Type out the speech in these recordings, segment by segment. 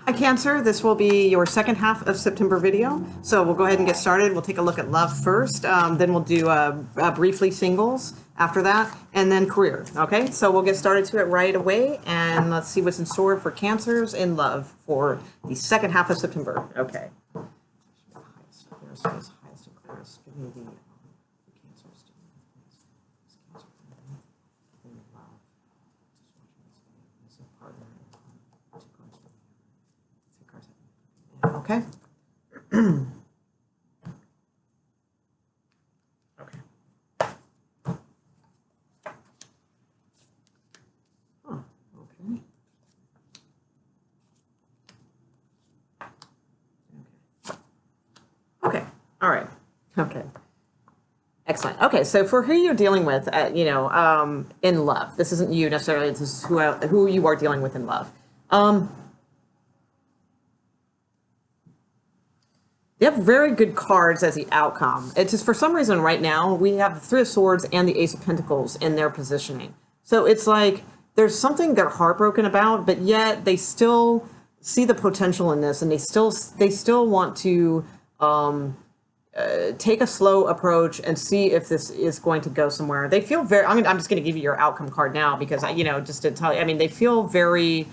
Hi Cancer, this will be your second half of September video. So we'll go ahead and get started. We'll take a look at love first, then we'll do briefly singles after that, and then career, okay? So we'll get started to it right away, and let's see what's in store for Cancers in love for the second half of September, okay? Highest and clearest. Give me the Cancers. Okay. Okay. Huh. Okay. Okay. All right. Okay. Excellent. Okay, so for who you're dealing with, in love, this isn't you necessarily. This is who you are dealing with in love. They have very good cards as the outcome. It's just for some reason right now we have the Three of Swords and the Ace of Pentacles in their positioning. So it's like there's something they're heartbroken about, but yet they still see the potential in this, and they still want to take a slow approach and see if this is going to go somewhere. They feel very. I mean, I'm just going to give you your outcome card now because just to tell you. I mean, they feel very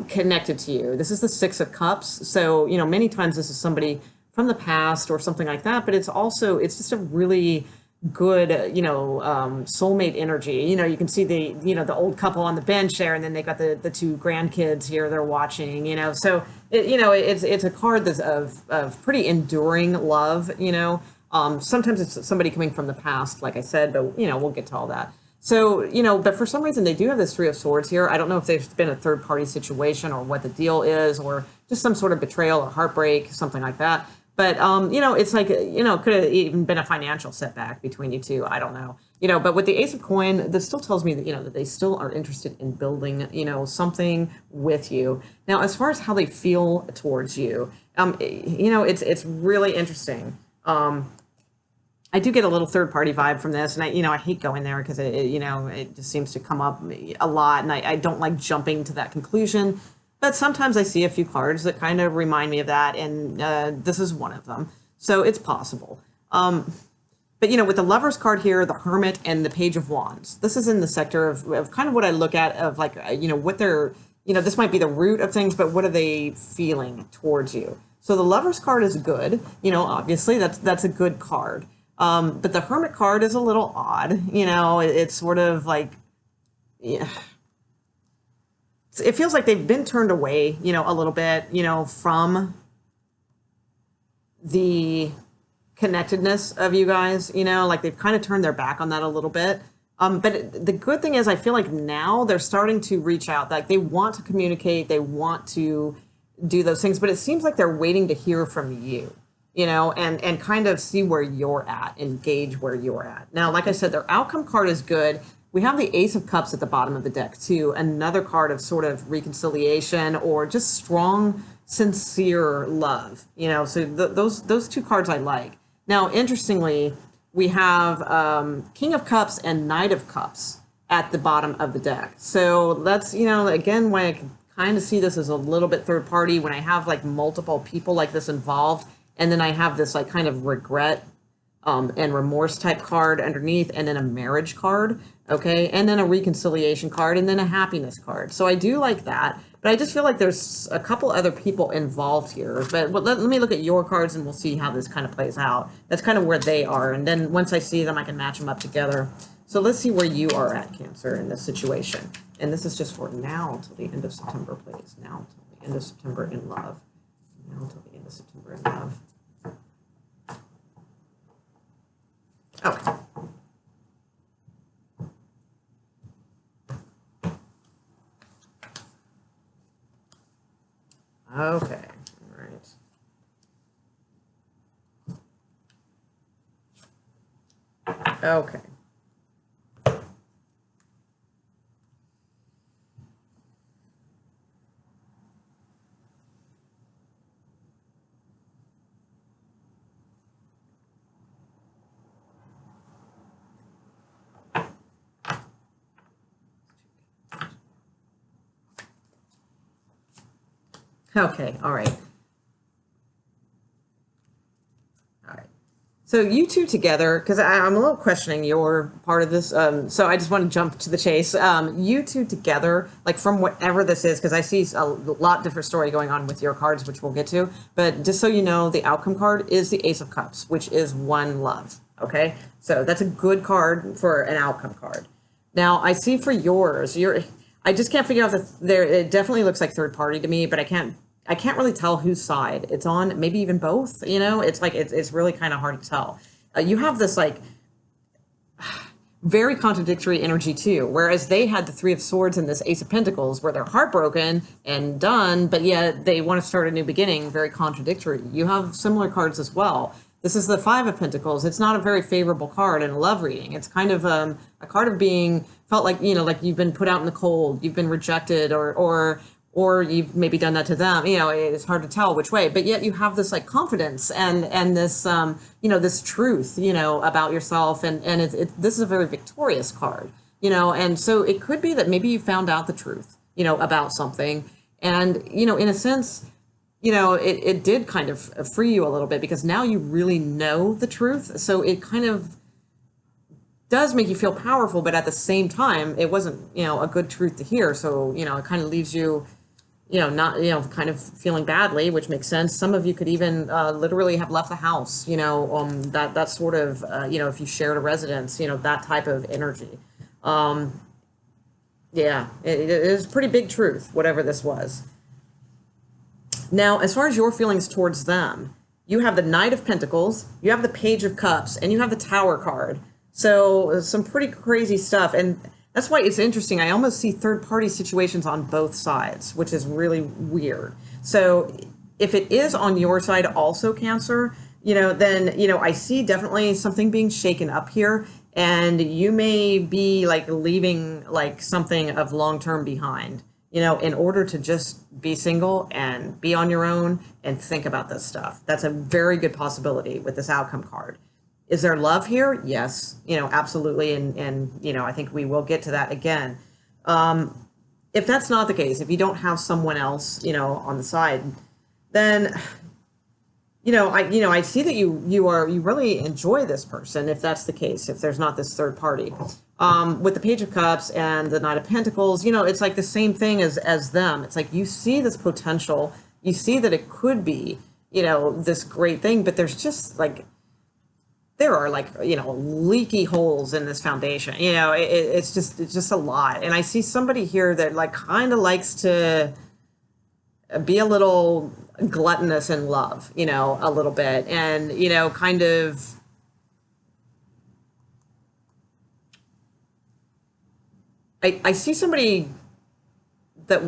connected to you. This is the Six of Cups, so many times this is somebody from the past or something like that. But it's just a really good soulmate energy. You can see the old couple on the bench there, and then they got the two grandkids here they're watching. So it's a card that's of pretty enduring love. Sometimes it's somebody coming from the past, like I said, but we'll get to all that. So, but for some reason they do have this Three of Swords here. I don't know if there's been a third party situation or what the deal is, or just some sort of betrayal or heartbreak, something like that. But, it's like, could have even been a financial setback between you two. I don't know. But with the Ace of Coin, this still tells me that, that they still are interested in building, something with you. Now, as far as how they feel towards you, it's really interesting. I do get a little third party vibe from this, and I hate going there because it just seems to come up a lot, and I don't like jumping to that conclusion. But sometimes I see a few cards that kind of remind me of that, and this is one of them. So it's possible. But with the Lover's card here, the Hermit, and the Page of Wands, this is in the sector of kind of what I look at of like what they're this might be the root of things, but what are they feeling towards you? So the Lover's card is good. Obviously that's a good card. But the Hermit card is a little odd. It's sort of like, yeah, it feels like they've been turned away, a little bit, from the connectedness of you guys, like they've kind of turned their back on that a little bit. But the good thing is I feel like now they're starting to reach out, like they want to communicate, they want to do those things, but it seems like they're waiting to hear from you. And kind of see where you're at, engage where you're at. Now, like I said, their outcome card is good. We have the Ace of Cups at the bottom of the deck, too. Another card of sort of reconciliation or just strong, sincere love. So those two cards I like. Now, interestingly, we have King of Cups and Knight of Cups at the bottom of the deck. So that's, again, why I can kind of see this as a little bit third party when I have like multiple people like this involved. And then I have this like kind of regret and remorse type card underneath, and then a marriage card, okay, and then a reconciliation card, and then a happiness card. So I do like that, but I just feel like there's a couple other people involved here. But let me look at your cards, and we'll see how this kind of plays out. That's kind of where they are, and then once I see them, I can match them up together. So let's see where you are at, Cancer, in this situation. And this is just for now till the end of September, please. Now till the end of September in love. Now till the end of September in love. Okay. Okay. All right. Okay. Okay, all right. All right. So you two together, because I'm a little questioning your part of this. So I just want to jump to the chase. You two together, like from whatever this is, because I see a lot different story going on with your cards, which we'll get to. But just so you know, the outcome card is the Ace of Cups, which is one love. Okay, so that's a good card for an outcome card. Now I see for yours, I just can't figure out that there. It definitely looks like third party to me, but I can't really tell whose side it's on. Maybe even both. You know, it's like it's really kind of hard to tell. You have this like very contradictory energy too. Whereas they had the Three of Swords and this Ace of Pentacles, where they're heartbroken and done, but yet they want to start a new beginning. Very contradictory. You have similar cards as well. This is the Five of Pentacles. It's not a very favorable card in a love reading. It's kind of a card of being felt like, you know, like you've been put out in the cold, you've been rejected, or you've maybe done that to them. You know, it's hard to tell which way, but yet you have this like confidence and this you know, this truth, you know, about yourself, and this is a very victorious card, you know, and so it could be that maybe you found out the truth, you know, about something, and you know, in a sense, you know, it did kind of free you a little bit because now you really know the truth. So it kind of does make you feel powerful, but at the same time, it wasn't, you know, a good truth to hear. So, you know, it kind of leaves you, you know, not, you know, kind of feeling badly, which makes sense. Some of you could even literally have left the house, you know, that sort of, you know, if you shared a residence, you know, that type of energy. Yeah, it is pretty big truth, whatever this was. Now, as far as your feelings towards them, you have the Knight of Pentacles, you have the Page of Cups, and you have the Tower card. So some pretty crazy stuff. And that's why it's interesting. I almost see third-party situations on both sides, which is really weird. So if it is on your side also, Cancer, you know, then, you know, I see definitely something being shaken up here. And you may be like leaving like something of long-term behind, you know, in order to just be single and be on your own and think about this stuff. That's a very good possibility with this outcome card. Is there love here? Yes, you know, absolutely. And you know, I think we will get to that again. If that's not the case, if you don't have someone else, you know, on the side, then, you know, I see that you really enjoy this person, if that's the case, if there's not this third party. With the Page of Cups and the Knight of Pentacles, you know, it's like the same thing as them. It's like you see this potential, you see that it could be, you know, this great thing, but there's just like, there are like, you know, leaky holes in this foundation. You know, it's just a lot. And I see somebody here that like kind of likes to be a little gluttonous in love, you know, a little bit, and, you know, kind of, I see somebody that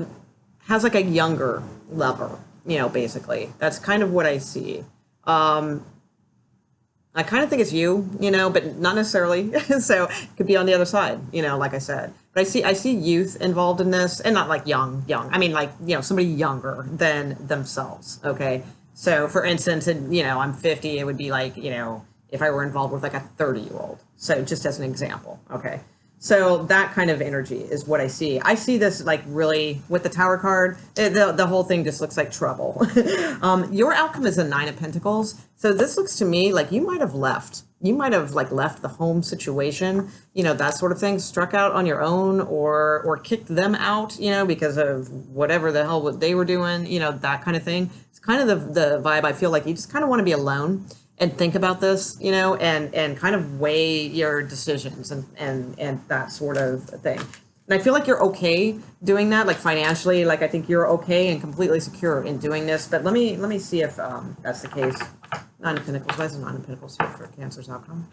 has like a younger lover, you know, basically. That's kind of what I see. I kind of think it's you, you know, but not necessarily. So it could be on the other side, you know, like I said. But I see youth involved in this, and not like young. I mean, like, you know, somebody younger than themselves. Okay. So for instance, you know, I'm 50, it would be like, you know, if I were involved with like a 30-year-old. So just as an example. Okay. So that kind of energy is what I see. I see this like really with the Tower card, the whole thing just looks like trouble. Your outcome is a Nine of Pentacles. So this looks to me like you might have left. You might have like left the home situation, you know, that sort of thing, struck out on your own, or kicked them out, you know, because of whatever the hell what they were doing, you know, that kind of thing. It's kind of the vibe. I feel like you just kind of want to be alone and think about this, you know, and kind of weigh your decisions and that sort of thing. And I feel like you're okay doing that, like financially, like I think you're okay and completely secure in doing this. But let me see if that's the case. Nine of Pentacles. Why is the Nine of Pentacles here for Cancer's outcome?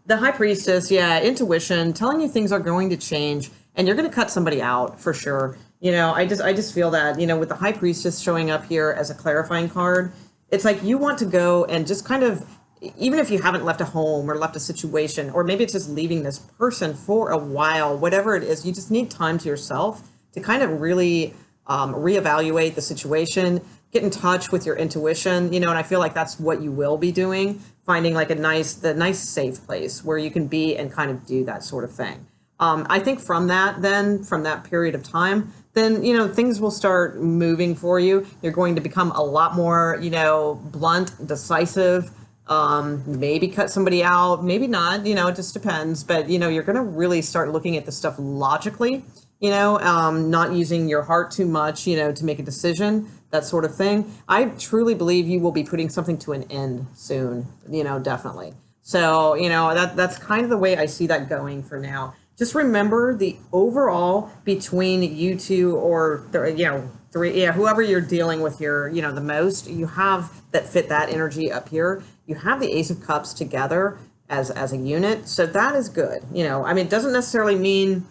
The High Priestess, yeah, intuition, telling you things are going to change, and you're going to cut somebody out for sure. You know, I just feel that, you know, with the High Priestess showing up here as a clarifying card, it's like you want to go and just kind of, even if you haven't left a home or left a situation, or maybe it's just leaving this person for a while, whatever it is, you just need time to yourself to kind of really reevaluate the situation, get in touch with your intuition, you know, and I feel like that's what you will be doing, finding like the nice safe place where you can be and kind of do that sort of thing. I think from that period of time, then, things will start moving for you. You're going to become a lot more, blunt, decisive, maybe cut somebody out, maybe not, it just depends. But, you're going to really start looking at the stuff logically, not using your heart too much, to make a decision, that sort of thing. I truly believe you will be putting something to an end soon, definitely. So, that's kind of the way I see that going for now. Just remember the overall between you two or, three, whoever you're dealing with here, the most, you have that fit that energy up here. You have the Ace of Cups together as a unit. So that is good. It doesn't necessarily mean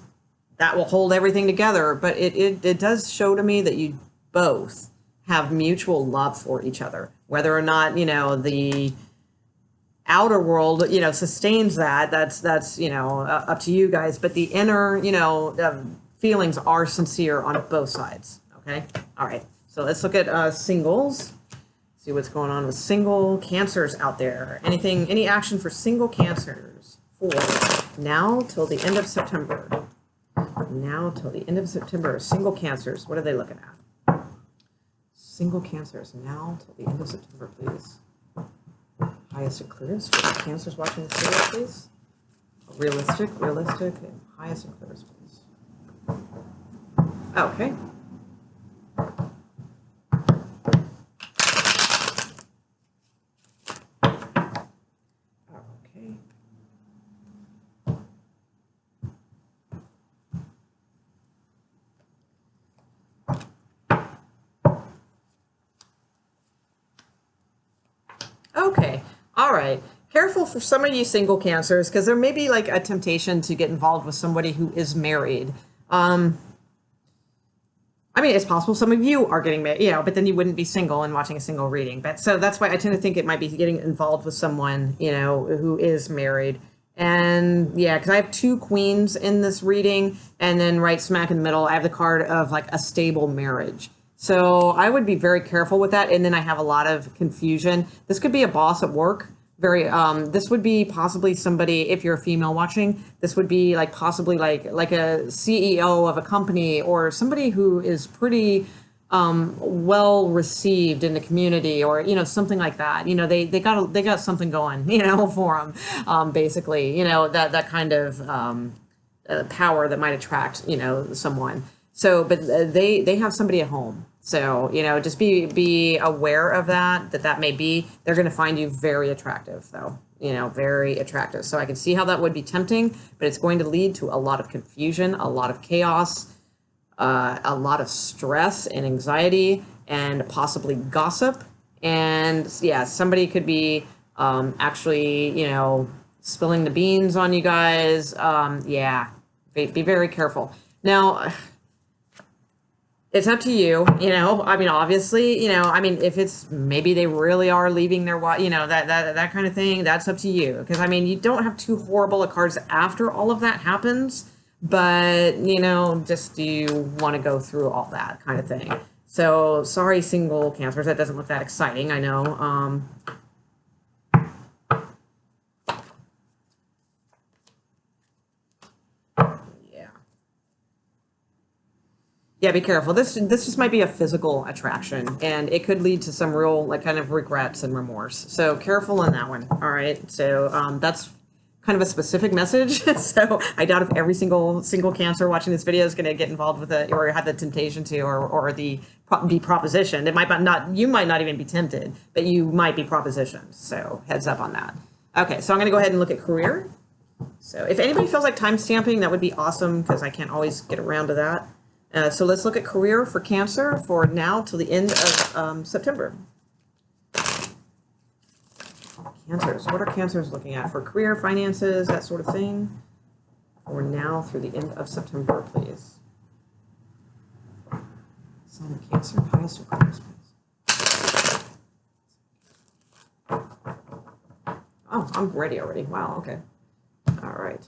that will hold everything together, but it does show to me that you both have mutual love for each other, whether or not, the outer world, sustains that. That's up to you guys. But the inner, feelings are sincere on both sides. Okay. All right. So let's look at singles. See what's going on with single Cancers out there. Any action for single Cancers for now till the end of September. Now till the end of September. Single Cancers. What are they looking at? Single Cancers now till the end of September, please. Highest and clearest for the Cancers watching this video, please. Realistic, and highest and clearest, please. Okay. Okay. Okay. All right. Careful for some of you single Cancers, because there may be like a temptation to get involved with somebody who is married. It's possible some of you are getting married, but then you wouldn't be single and watching a single reading. But so that's why I tend to think it might be getting involved with someone, who is married. And yeah, because I have two queens in this reading, and then right smack in the middle, I have the card of like a stable marriage. So I would be very careful with that. And then I have a lot of confusion. This could be a boss at work. This would be possibly somebody, if you're a female watching, this would be like possibly like a CEO of a company, or somebody who is pretty well received in the community, or something like that. They got something going, for them, basically, that kind of power that might attract someone. So, but they have somebody at home. So, just be aware of that may be. They're going to find you very attractive, though, very attractive. So I can see how that would be tempting, but it's going to lead to a lot of confusion, a lot of chaos, a lot of stress and anxiety, and possibly gossip. And yeah, somebody could be actually, spilling the beans on you guys. Yeah, be very careful. Now, it's up to you, obviously, if it's maybe they really are leaving their wife, that kind of thing, that's up to you. Because, you don't have too horrible of cards after all of that happens, but, just do you want to go through all that kind of thing? So, sorry, single Cancers, that doesn't look that exciting, I know. Yeah, be careful. This just might be a physical attraction, and it could lead to some real kind of regrets and remorse. So careful on that one. All right. So that's kind of a specific message. So I doubt if every single Cancer watching this video is going to get involved with it, or have the temptation to, or be propositioned. It might not. You might not even be tempted, but you might be propositioned. So heads up on that. Okay. So I'm going to go ahead and look at career. So if anybody feels like time stamping, that would be awesome, because I can't always get around to that. So let's look at career for Cancer for now till the end of September. Cancers. What are Cancers looking at for career, finances, that sort of thing? For now through the end of September, please. Sign of Cancer, highest or clearest, please. Oh, I'm ready already. Wow, okay. All right.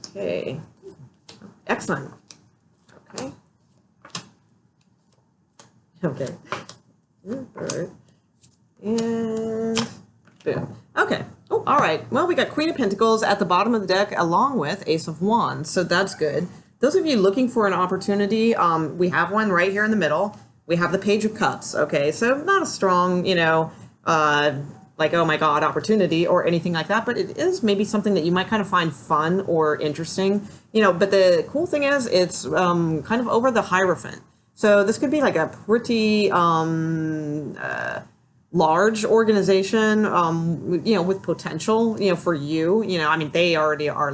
Okay, excellent. Okay. Okay. All right. And boom. Okay. Oh, Oh, all right. Well, we got Queen of Pentacles at the bottom of the deck along with Ace of Wands, so that's good. Those of you looking for an opportunity, we have one right here in the middle. We have the Page of Cups, okay? So not a strong, like, oh my God, opportunity or anything like that, but it is maybe something that you might kind of find fun or interesting, but the cool thing is it's kind of over the Hierophant. So this could be like a pretty large organization, with potential, for you, I mean, they already are,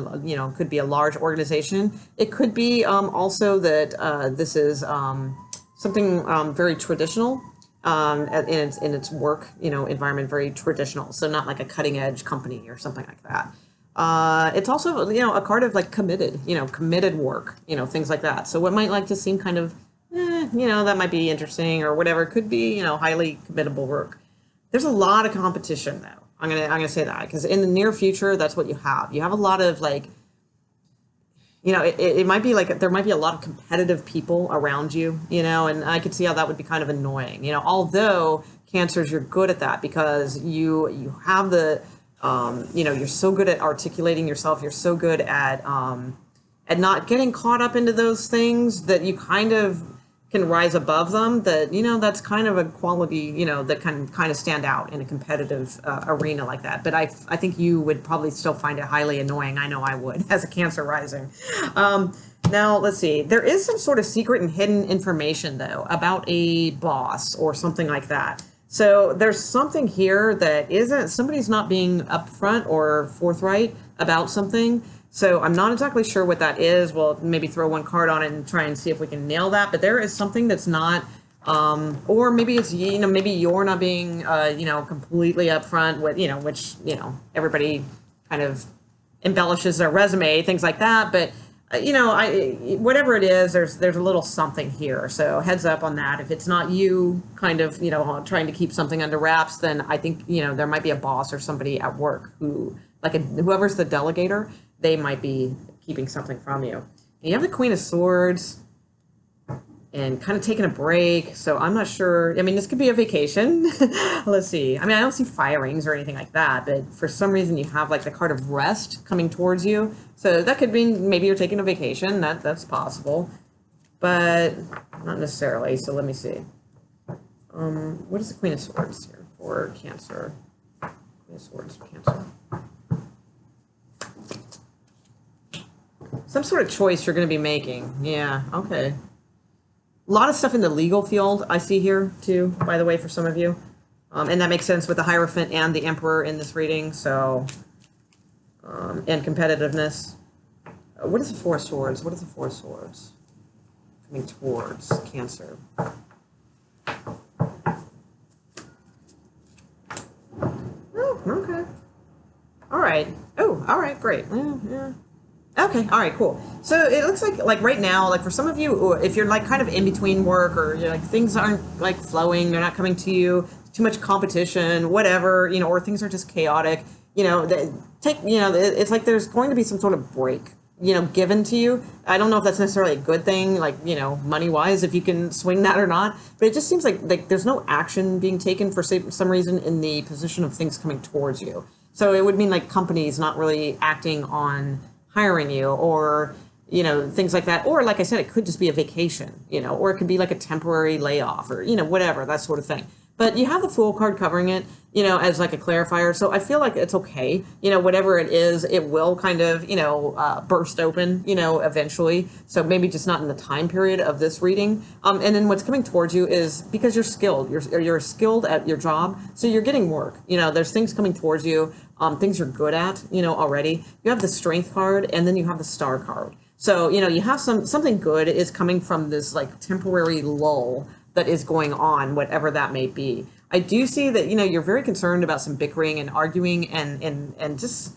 could be a large organization. It could be also that this is something very traditional in its work, environment, very traditional. So not like a cutting edge company or something like that. It's also, a card of like committed, committed work, things like that. So what might like to seem kind of, that might be interesting or whatever. It could be, highly committable work. There's a lot of competition though. I'm gonna say that because in the near future, that's what you have. You have a lot of like, it might be like there might be a lot of competitive people around you, and I could see how that would be kind of annoying. Although Cancers, you're good at that because you have the, you're so good at articulating yourself. You're so good at not getting caught up into those things that you kind of can rise above them, that, that's kind of a quality, that can kind of stand out in a competitive arena like that. But I think you would probably still find it highly annoying. I know I would as a Cancer rising. Now, let's see. There is some sort of secret and hidden information, though, about a boss or something like that. So there's something here that somebody's not being upfront or forthright about something. So I'm not exactly sure what that is. We'll maybe throw one card on it and try and see if we can nail that. But there is something that's not, or maybe it's, maybe you're not being, completely upfront with, which, everybody kind of embellishes their resume, things like that. But, whatever it is, there's a little something here. So heads up on that. If it's not you kind of, trying to keep something under wraps, then I think, there might be a boss or somebody at work who, whoever's the delegator, they might be keeping something from you. You have the Queen of Swords and kind of taking a break. So I'm not sure. I mean, this could be a vacation. Let's see. I mean, I don't see firings or anything like that, but for some reason you have like the card of rest coming towards you. So that could mean maybe you're taking a vacation. That's possible, but not necessarily. So let me see. What is the Queen of Swords here for Cancer? Queen of Swords, Cancer. Some sort of choice you're going to be making. Yeah, okay. A lot of stuff in the legal field I see here, too, by the way, for some of you. And that makes sense with the Hierophant and the Emperor in this reading, so... and competitiveness. What is the Four of Swords? What is the Four of Swords? Coming towards Cancer. Oh, okay. All right. Oh, all right, great. Yeah. Okay, all right, cool. So it looks like right now, like for some of you, if you're like kind of in between work or like things aren't like flowing, they're not coming to you, too much competition, whatever, or things are just chaotic, it's like there's going to be some sort of break, given to you. I don't know if that's necessarily a good thing, like, money-wise, if you can swing that or not, but it just seems like there's no action being taken for some reason in the position of things coming towards you. So it would mean like companies not really acting on hiring you or, things like that. Or like I said, it could just be a vacation, or it could be like a temporary layoff or, whatever, that sort of thing. But you have the Fool card covering it, as like a clarifier. So I feel like it's okay. Whatever it is, it will kind of, burst open, eventually. So maybe just not in the time period of this reading. And then what's coming towards you is because you're skilled. You're skilled at your job. So you're getting work. There's things coming towards you, things you're good at, already. You have the Strength card and then you have the Star card. So, you have something good is coming from this like temporary lull that is going on, whatever that may be. I do see that, you're very concerned about some bickering and arguing and just,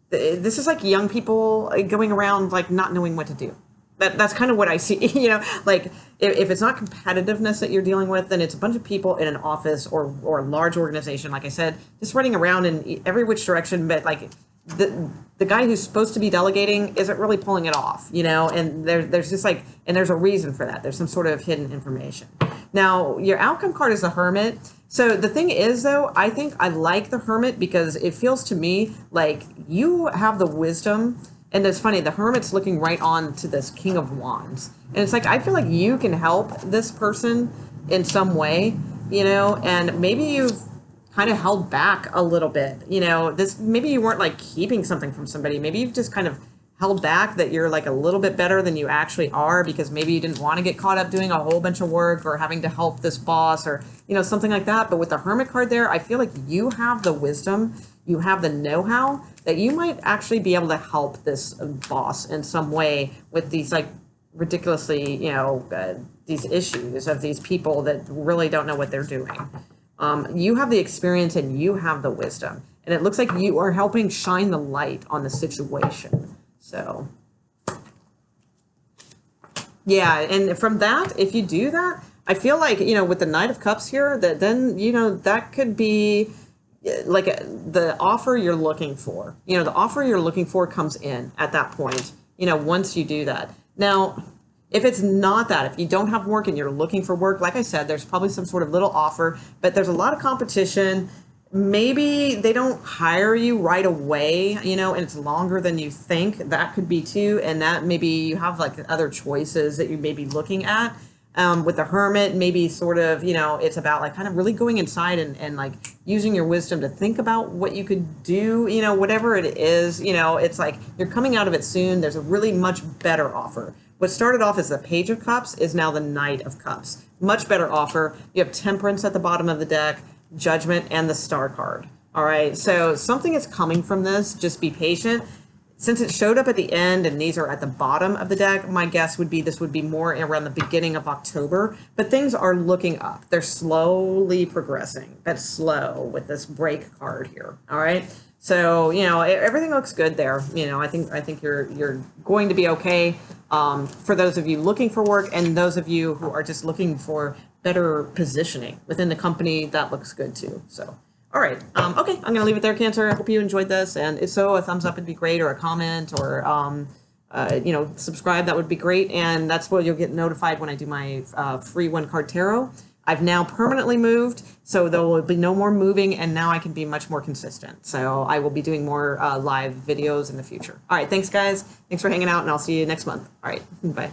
this is like young people going around like not knowing what to do. That's kind of what I see, like if it's not competitiveness that you're dealing with, then it's a bunch of people in an office or a large organization, like I said, just running around in every which direction, but like the guy who's supposed to be delegating isn't really pulling it off, and there's just like, and there's a reason for that. There's some sort of hidden information. Now, your outcome card is the Hermit. So the thing is, though, I think I like the Hermit because it feels to me like you have the wisdom. And it's funny, the Hermit's looking right on to this King of Wands. And it's like, I feel like you can help this person in some way, you know, and maybe you've kind of held back a little bit, you know, this, maybe you weren't like keeping something from somebody. Maybe you've just kind of held back that you're like a little bit better than you actually are because maybe you didn't want to get caught up doing a whole bunch of work or having to help this boss or, you know, something like that. But with the Hermit card there, I feel like you have the wisdom, you have the know-how that you might actually be able to help this boss in some way with these like ridiculously, you know, these issues of these people that really don't know what they're doing. You have the experience and you have the wisdom. And it looks like you are helping shine the light on the situation. So, yeah, and from that, if you do that, I feel like, you know, with the Knight of Cups here, that then, you know, that could be like the offer you're looking for. You know, the offer you're looking for comes in at that point, you know, once you do that. Now, if it's not that, if you don't have work and you're looking for work, like I said, there's probably some sort of little offer, but there's a lot of competition. Maybe they don't hire you right away, you know, and it's longer than you think. That could be too. And that maybe you have like other choices that you may be looking at. With the Hermit, maybe sort of, you know, it's about like kind of really going inside and like using your wisdom to think about what you could do, you know, whatever it is, you know, it's like you're coming out of it soon. There's a really much better offer. What started off as the Page of Cups is now the Knight of Cups. Much better offer. You have Temperance at the bottom of the deck, Judgment, and the Star card. All right, so something is coming from this. Just be patient. Since it showed up at the end and these are at the bottom of the deck, my guess would be this would be more around the beginning of October. But things are looking up. They're slowly progressing, but slow with this break card here. All right. So, you know, everything looks good there. You know, I think you're going to be okay. For those of you looking for work and those of you who are just looking for better positioning within the company, that looks good too. So. All right. Okay, I'm going to leave it there, Cancer. I hope you enjoyed this. And if so, a thumbs up would be great, or a comment, or, you know, subscribe. That would be great. And that's where you'll get notified when I do my free one-card tarot. I've now permanently moved, so there will be no more moving, and now I can be much more consistent. So I will be doing more live videos in the future. All right. Thanks, guys. Thanks for hanging out, and I'll see you next month. All right. Bye.